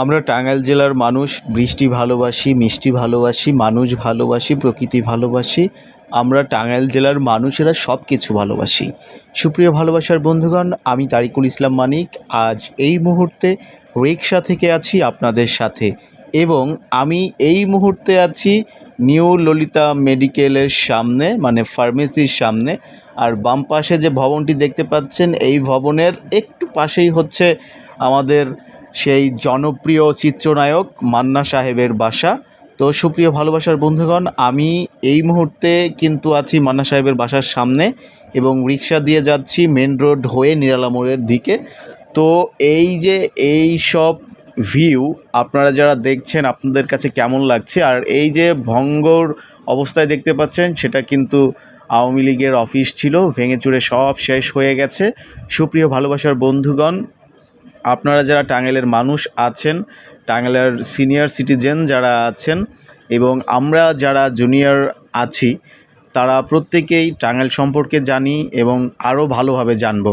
আমরা টাঙ্গাইল জেলার মানুষ বৃষ্টি ভালোবাসি, মিষ্টি ভালোবাসি, মানুষ ভালোবাসি, প্রকৃতি ভালোবাসি। আমরা টাঙ্গাইল জেলার মানুষেরা সব কিছু ভালোবাসি। সুপ্রিয় ভালোবাসার বন্ধুগণ, আমি তারিকুল ইসলাম মানিক। আজ এই মুহূর্তে রিকশা থেকে আছি আপনাদের সাথে এবং আমি এই মুহূর্তে আছি নিউ ললিতা মেডিকেলের সামনে, মানে ফার্মেসির সামনে। আর বাম পাশে যে ভবনটি দেখতে পাচ্ছেন, এই ভবনের একটু পাশেই হচ্ছে আমাদের সেই জনপ্রিয় চিত্রনায়ক মান্না সাহেবের বাসা। তো সুপ্রিয় ভালোবাসার বন্ধুগণ, আমি এই মুহূর্তে কিন্তু আছি মান্না সাহেবের বাসার সামনে এবং রিকশা দিয়ে যাচ্ছি মেন রোড হয়ে নিরালা মোড়ের দিকে। তো এই যে এই সব ভিউ আপনারা যারা দেখছেন, আপনাদের কাছে কেমন লাগছে? আর এই যে ভঙ্গুর অবস্থায় দেখতে পাচ্ছেন, সেটা কিন্তু আওয়ামী লীগের অফিস ছিল, ভেঙে চুরে সব শেষ হয়ে গেছে। সুপ্রিয় ভালোবাসার বন্ধুগণ, আপনারা যারা টাঙ্গাইলের মানুষ আছেন, টাঙ্গাইলের সিনিয়র সিটিজেন যারা আছেন এবং আমরা যারা জুনিয়র আছি, তারা প্রত্যেকেই টাঙ্গাইল সম্পর্কে জানি এবং আরও ভালোভাবে জানব।